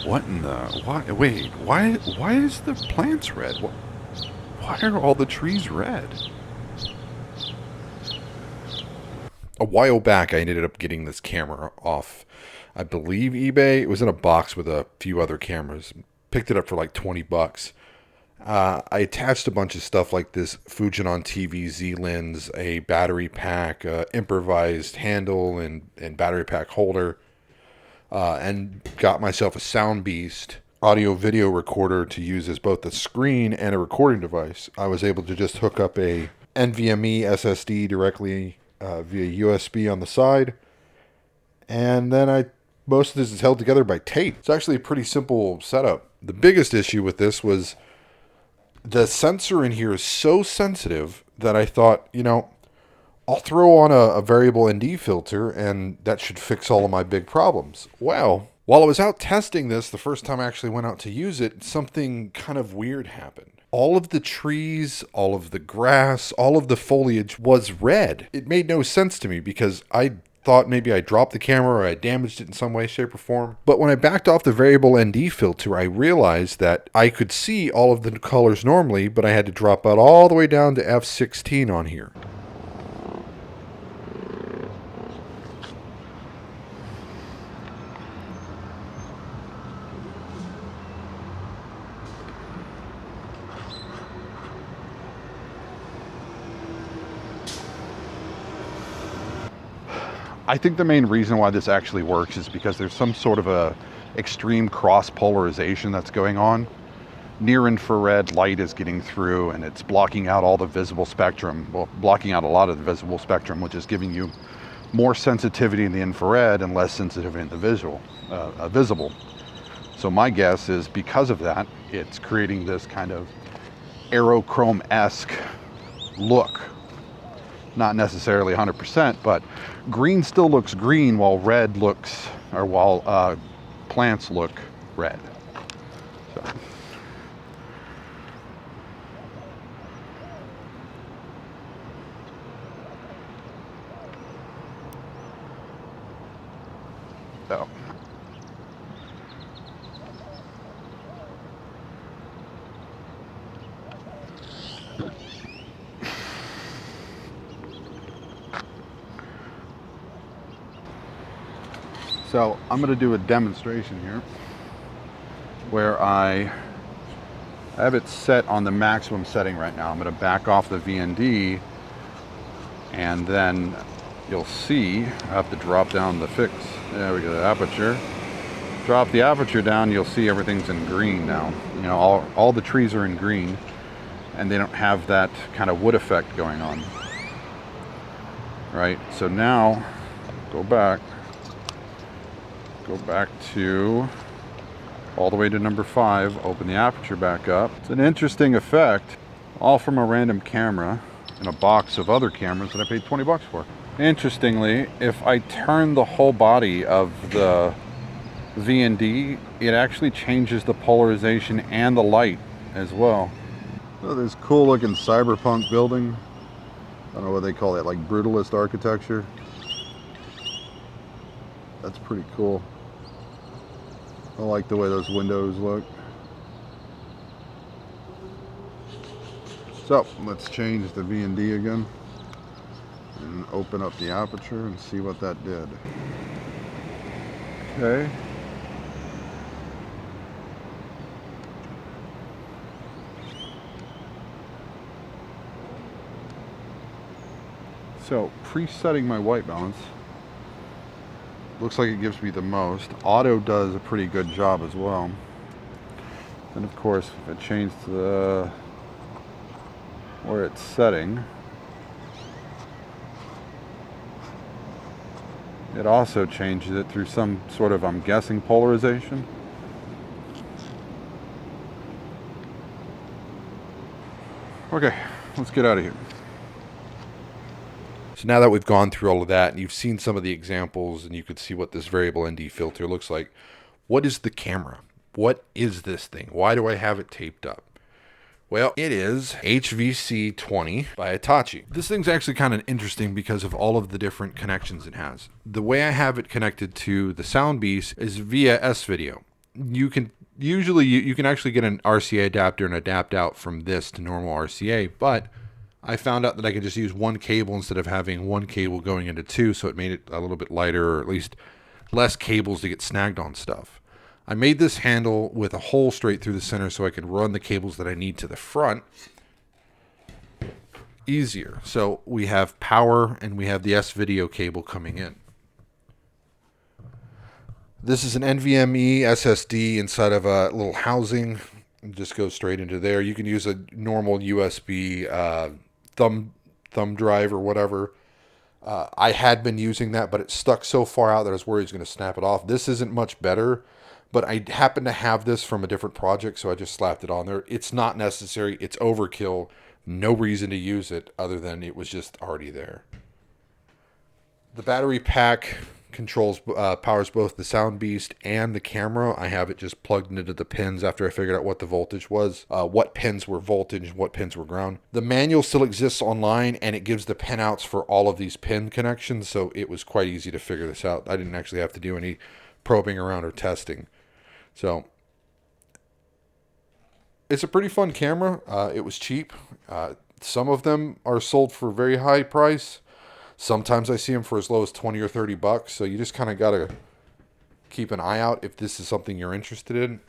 What in the... Why, wait, why is the plants red? Why are all the trees red? A while back, I ended up getting this camera off, I believe, eBay. It was in a box with a few other cameras. Picked it up for like 20 bucks. I attached a bunch of stuff like this Fujinon TV Z lens, a battery pack, improvised handle and battery pack holder, and got myself a SoundBeast audio video recorder to use as both a screen and a recording device. I was able to just hook up a NVMe SSD directly via USB on the side, and then most of this is held together by tape. It's actually a pretty simple setup. The biggest issue with this was the sensor in here is so sensitive that I thought, I'll throw on a variable ND filter and that should fix all of my big problems. Well, while I was out testing this, the first time I actually went out to use it, something kind of weird happened. All of the trees, all of the grass, all of the foliage was red. It made no sense to me because I thought maybe I dropped the camera or I damaged it in some way, shape, or form. But when I backed off the variable ND filter, I realized that I could see all of the colors normally, but I had to drop out all the way down to F16 on here. I think the main reason why this actually works is because there's some sort of a extreme cross polarization that's going on. Near infrared light is getting through and it's blocking out all the visible spectrum. Well, blocking out a lot of the visible spectrum, which is giving you more sensitivity in the infrared and less sensitivity in the visible. So my guess is because of that, it's creating this kind of aerochrome-esque look. Not necessarily 100%, but green still looks green while plants look red. So. So I'm going to do a demonstration here where I have it set on the maximum setting right now. I'm going to back off the VND and then you'll see I have to drop down the fix. There we go, the aperture. Drop the aperture down, you'll see everything's in green now. All the trees are in green and they don't have that kind of wood effect going on. Right, so now go back to all the way to number 5, open the aperture back up. It's an interesting effect, all from a random camera in a box of other cameras that I paid 20 bucks for. Interestingly, if I turn the whole body of the VND, it actually changes the polarization and the light as well. So this cool looking cyberpunk building, I don't know what they call that, like brutalist architecture. That's pretty cool. I like the way those windows look. So let's change the VND again and open up the aperture and see what that did. Okay. So presetting my white balance. Looks like it gives me the most. Auto does a pretty good job as well. Then of course, if I change to where it's setting, it also changes it through some sort of, I'm guessing, polarization. Okay, let's get out of here. So now that we've gone through all of that and you've seen some of the examples and you could see what this variable ND filter looks like, what is the camera? What is this thing? Why do I have it taped up? Well, it is HVC20 by Hitachi. This thing's actually kind of interesting because of all of the different connections it has. The way I have it connected to the SoundBeast is via S-Video. you can usually you can actually get an RCA adapter and adapt out from this to normal RCA, but I found out that I could just use one cable instead of having one cable going into two, so it made it a little bit lighter, or at least less cables to get snagged on stuff. I made this handle with a hole straight through the center so I can run the cables that I need to the front easier. So we have power and we have the S-video cable coming in. This is an NVMe SSD inside of a little housing. It just goes straight into there. You can use a normal USB thumb drive or whatever. I had been using that, but it stuck so far out that I was worried it was going to snap it off. This isn't much better, but I happen to have this from a different project, so I just slapped it on there. It's not necessary. It's overkill. No reason to use it other than it was just already there. The battery pack controls powers both the SoundBeast and the camera. I have it just plugged into the pins after I figured out what the voltage was, what pins were voltage, what pins were ground. The manual still exists online, and it gives the pinouts for all of these pin connections, so it was quite easy to figure this out. I didn't actually have to do any probing around or testing. So it's a pretty fun camera. It was cheap. Some of them are sold for a very high price. Sometimes I see them for as low as 20 or 30 bucks. So you just kind of got to keep an eye out if this is something you're interested in.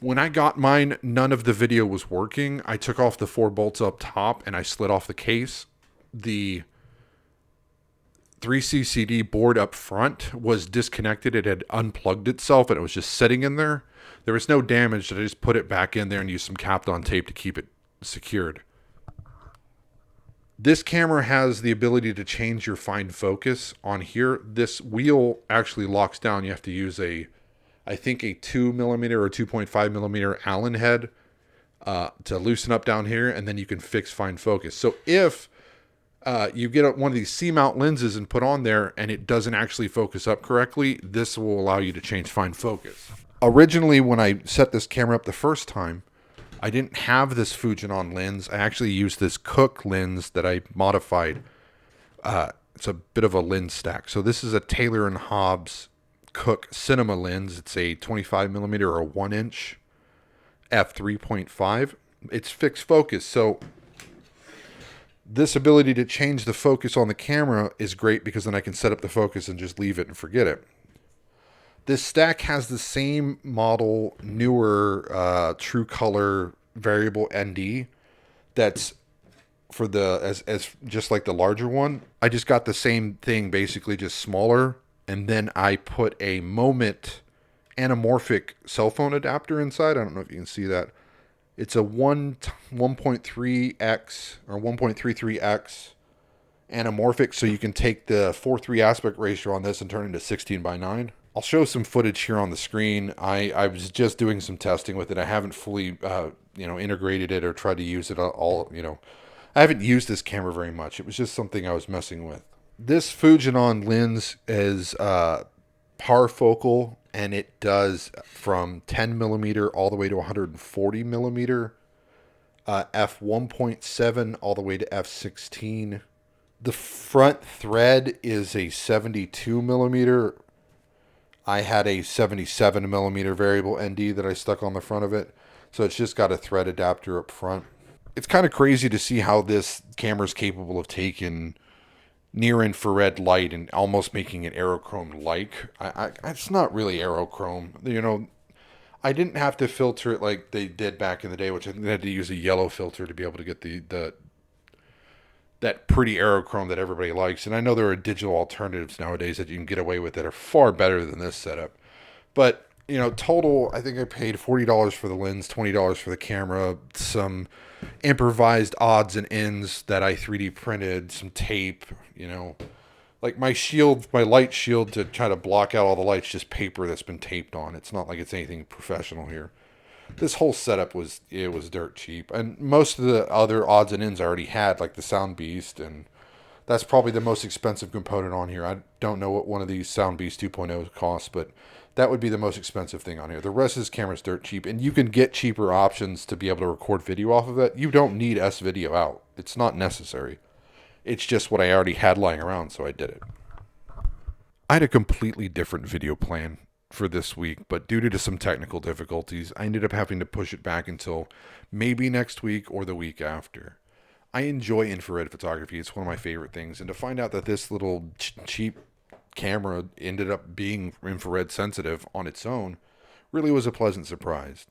When I got mine, none of the video was working. I took off the 4 bolts up top and I slid off the case. The 3CCD board up front was disconnected. It had unplugged itself and it was just sitting in there. There was no damage. I just put it back in there and used some Kapton tape to keep it secured. This camera has the ability to change your fine focus on here. This wheel actually locks down. You have to use I think a 2mm or 2.5mm Allen head to loosen up down here, and then you can fix fine focus. So if you get one of these C-mount lenses and put on there and it doesn't actually focus up correctly, this will allow you to change fine focus. Originally, when I set this camera up the first time, I didn't have this Fujinon lens. I actually used this Cook lens that I modified. It's a bit of a lens stack. So this is a Taylor & Hobbs Cook Cinema lens. It's a 25mm or a 1-inch f3.5. It's fixed focus. So this ability to change the focus on the camera is great because then I can set up the focus and just leave it and forget it. This stack has the same model, newer True Color variable ND. That's for the as just like the larger one. I just got the same thing, basically just smaller, and then I put a Moment anamorphic cell phone adapter inside. I don't know if you can see that. It's a 1.3x or 1.33x anamorphic, so you can take the 4:3 aspect ratio on this and turn it into 16:9. I'll show some footage here on the screen. I was just doing some testing with it. I haven't fully, integrated it or tried to use it all. I haven't used this camera very much. It was just something I was messing with. This Fujinon lens is parfocal, and it does from 10mm all the way to 140mm, f1.7 all the way to f16. The front thread is a 72mm. I had a 77mm variable ND that I stuck on the front of it. So it's just got a thread adapter up front. It's kind of crazy to see how this camera is capable of taking near infrared light and almost making it aerochrome-like. It's not really aerochrome. I didn't have to filter it like they did back in the day, which I think they had to use a yellow filter to be able to get that pretty aerochrome that everybody likes. And I know there are digital alternatives nowadays that you can get away with that are far better than this setup. But, total, I think I paid $40 for the lens, $20 for the camera, some improvised odds and ends that I 3D printed, some tape, like my light shield to try to block out all the lights, just paper that's been taped on. It's not like it's anything professional here. This whole setup was dirt cheap, and most of the other odds and ends I already had, like the SoundBeast, and that's probably the most expensive component on here. I don't know what one of these SoundBeast 2.0 costs, but that would be the most expensive thing on here. The rest of this camera is dirt cheap, and you can get cheaper options to be able to record video off of it. You don't need S-video out. It's not necessary. It's just what I already had lying around, so I did it. I had a completely different video plan for this week, but due to some technical difficulties, I ended up having to push it back until maybe next week or the week after. I enjoy infrared photography. It's one of my favorite things. And to find out that this little cheap camera ended up being infrared sensitive on its own really was a pleasant surprise.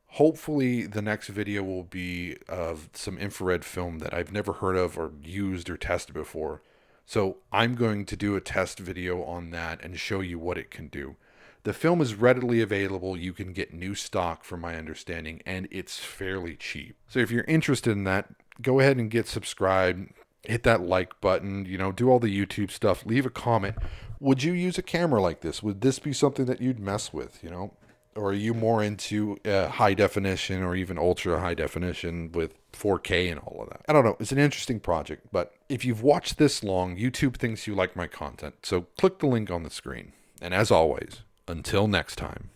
Hopefully the next video will be of some infrared film that I've never heard of or used or tested before. So I'm going to do a test video on that and show you what it can do. The film is readily available. You can get new stock from my understanding, and it's fairly cheap. So if you're interested in that, go ahead and get subscribed, hit that like button, do all the YouTube stuff, leave a comment. Would you use a camera like this? Would this be something that you'd mess with, Or are you more into high definition or even ultra high definition with 4K and all of that? I don't know. It's an interesting project, but if you've watched this long, YouTube thinks you like my content. So click the link on the screen. And as always, until next time.